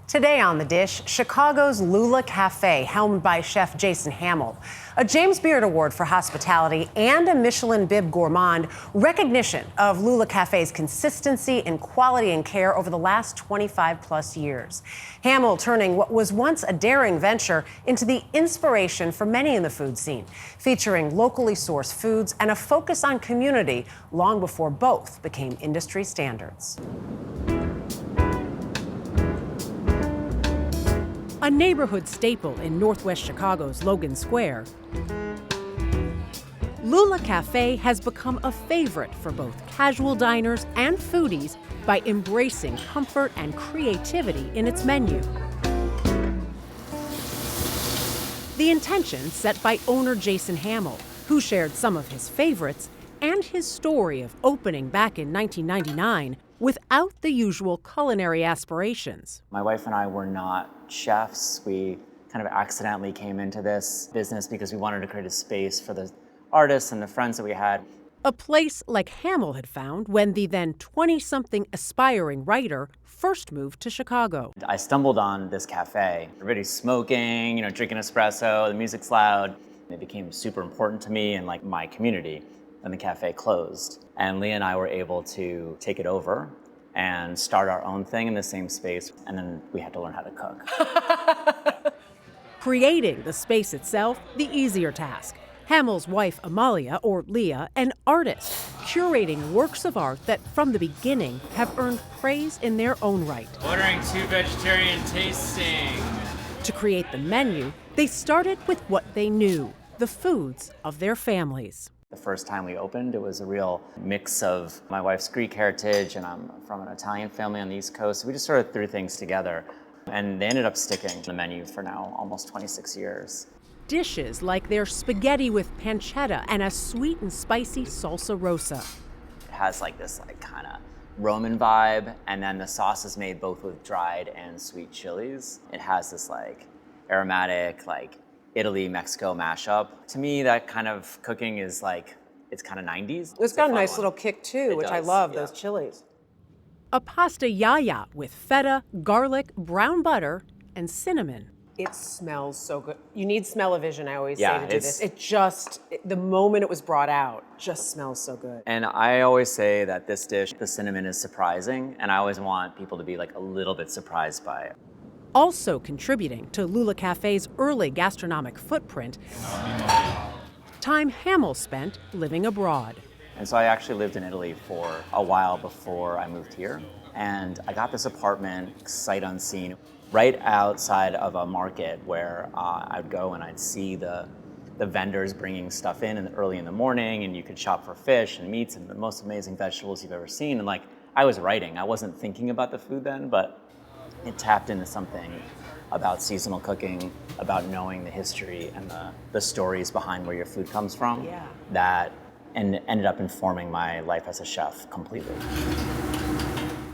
Today on the dish, Chicago's Lula Cafe, helmed by chef Jason Hammel. A James Beard Award for hospitality and a Michelin bib gourmand, recognition of Lula Cafe's consistency in quality and care over the last 25 plus years. Hammel turning what was once a daring venture into the inspiration for many in the food scene, featuring locally sourced foods and a focus on community long before both became industry standards. A neighborhood staple in Northwest Chicago's Logan Square, Lula Cafe has become a favorite for both casual diners and foodies by embracing comfort and creativity in its menu. The intention set by owner Jason Hammel, who shared some of his favorites and his story of opening back in 1999 without the usual culinary aspirations. My wife and I were not chefs. We kind of accidentally came into this business because we wanted to create a space for the artists and the friends that we had. A place like Hammel had found when the then 20-something aspiring writer first moved to Chicago. I stumbled on this cafe. Everybody's smoking, drinking espresso, the music's loud. It became super important to me and like my community. And the cafe closed. And Leah and I were able to take it over and start our own thing in the same space. And then we had to learn how to cook. Creating the space itself, the easier task. Hammel's wife, Amalia, or Leah, an artist, curating works of art that from the beginning have earned praise in their own right. Ordering 2 vegetarian tasting. To create the menu, they started with what they knew, the foods of their families. The first time we opened, it was a real mix of my wife's Greek heritage and I'm from an Italian family on the East Coast. We just sort of threw things together and they ended up sticking to the menu for now almost 26 years. Dishes like their spaghetti with pancetta and a sweet and spicy salsa rosa. It has like this kind of Roman vibe, and then the sauce is made both with dried and sweet chilies. It has this aromatic Italy, Mexico mashup. To me, that kind of cooking is it's kind of 90s. It's got a nice little kick too, which I love, those chilies. A pasta yaya with feta, garlic, brown butter, and cinnamon. It smells so good. You need smell-o-vision, I always say, Yeah, to do this. The moment it was brought out, just smells so good. And I always say that this dish, the cinnamon, is surprising, and I always want people to be a little bit surprised by it. Also contributing to Lula Cafe's early gastronomic footprint, time Hammel spent living abroad. And so I actually lived in Italy for a while before I moved here. And I got this apartment, sight unseen, right outside of a market where I'd go and I'd see the vendors bringing stuff in early in the morning, and you could shop for fish and meats and the most amazing vegetables you've ever seen. And I was writing. I wasn't thinking about the food then, but it tapped into something about seasonal cooking, about knowing the history and the stories behind where your food comes from. Yeah. That and ended up informing my life as a chef completely.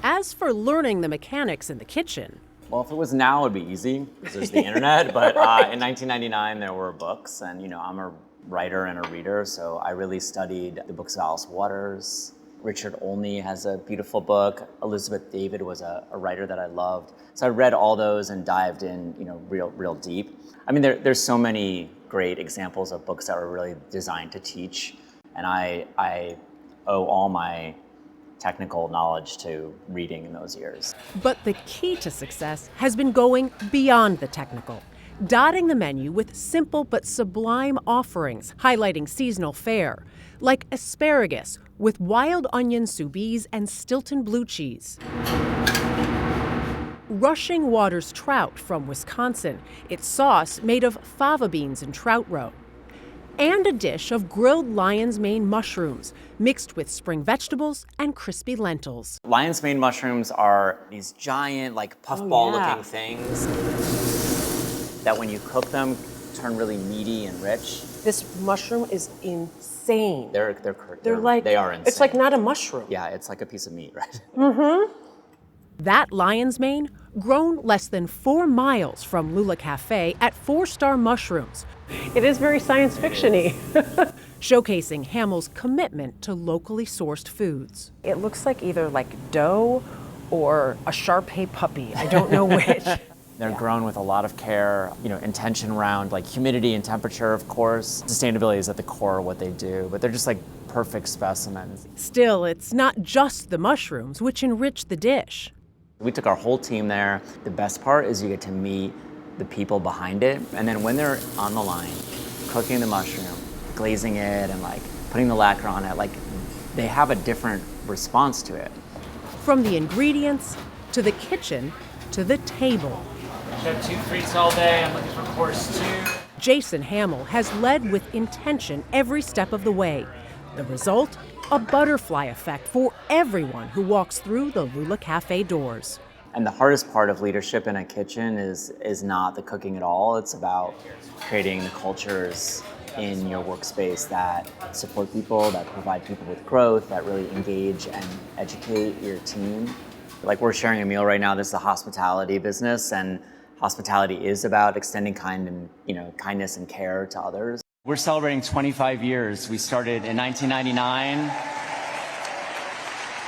As for learning the mechanics in the kitchen, well, if it was now, it'd be easy because there's the internet. But in 1999, there were books, and I'm a writer and a reader, so I really studied the books of Alice Waters. Richard Olney has a beautiful book. Elizabeth David was a writer that I loved. So I read all those and dived in, real deep. I mean, there's so many great examples of books that were really designed to teach, and I owe all my technical knowledge to reading in those years. But the key to success has been going beyond the technical, dotting the menu with simple but sublime offerings highlighting seasonal fare, like asparagus with wild onion sous vide and Stilton blue cheese. Rushing Waters trout from Wisconsin, its sauce made of fava beans and trout roe. And a dish of grilled lion's mane mushrooms mixed with spring vegetables and crispy lentils. Lion's mane mushrooms are these giant, puffball-looking things that when you cook them, turn really meaty and rich. This mushroom is insane. They are insane. It's not a mushroom. Yeah, it's like a piece of meat, right? Mm-hmm. That lion's mane, grown less than 4 miles from Lula Cafe at 4-Star Mushrooms. It is very science fiction-y. Showcasing Hammel's commitment to locally sourced foods. It looks like either dough or a Shar-Pei puppy. I don't know which. They're grown with a lot of care, intention around like humidity and temperature, of course. Sustainability is at the core of what they do, but they're just like perfect specimens. Still, it's not just the mushrooms which enrich the dish. We took our whole team there. The best part is you get to meet the people behind it. And then when they're on the line, cooking the mushroom, glazing it, and like putting the lacquer on it, like they have a different response to it. From the ingredients, to the kitchen, to the table. Chef 2 frites all day. I'm looking for course 2. Jason Hammel has led with intention every step of the way. The result? A butterfly effect for everyone who walks through the Lula Cafe doors. And the hardest part of leadership in a kitchen is not the cooking at all. It's about creating the cultures in your workspace that support people, that provide people with growth, that really engage and educate your team. Like we're sharing a meal right now. This is a hospitality business, and hospitality is about extending kindness and care to others. We're celebrating 25 years. We started in 1999.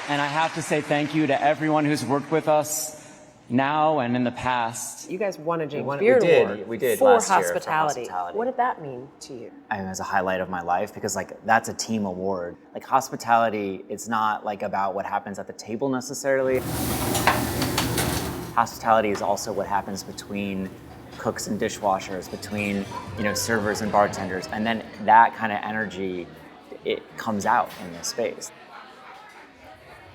And I have to say thank you to everyone who's worked with us now and in the past. You guys won a James We Beard did. Award We did for last year for hospitality. hospitality. What did that mean to you? I mean, it was a highlight of my life because like that's a team award. Like hospitality, it's not like about what happens at the table necessarily. Hospitality is also what happens between cooks and dishwashers, between servers and bartenders, and then that kind of energy, it comes out in the space.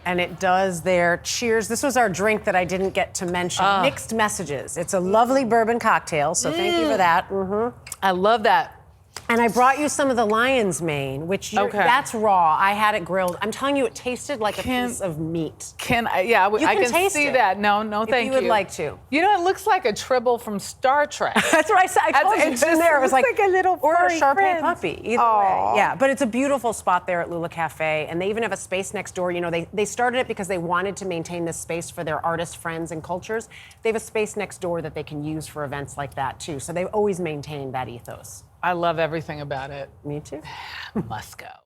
And it does there. Cheers. This was our drink that I didn't get to mention. Mixed Messages. It's a lovely bourbon cocktail, so thank you for that. I love that. And I brought you some of the lion's mane, which that's raw. I had it grilled. I'm telling you, it tasted like a piece of meat. Can I? Yeah, You I can can taste see it. that. No, thank you. If you would like to. You know, it looks like a tribble from Star Trek. That's what I said. I told you It it's in just there. It was looks like like a little or a furry Shar-Pei friend. puppy. Either way. Yeah, but it's a beautiful spot there at Lula Cafe, and they even have a space next door. They started it because they wanted to maintain this space for their artist friends and cultures. They have a space next door that they can use for events like that too. So they've always maintained that ethos. I love everything about it. Me too. Must go.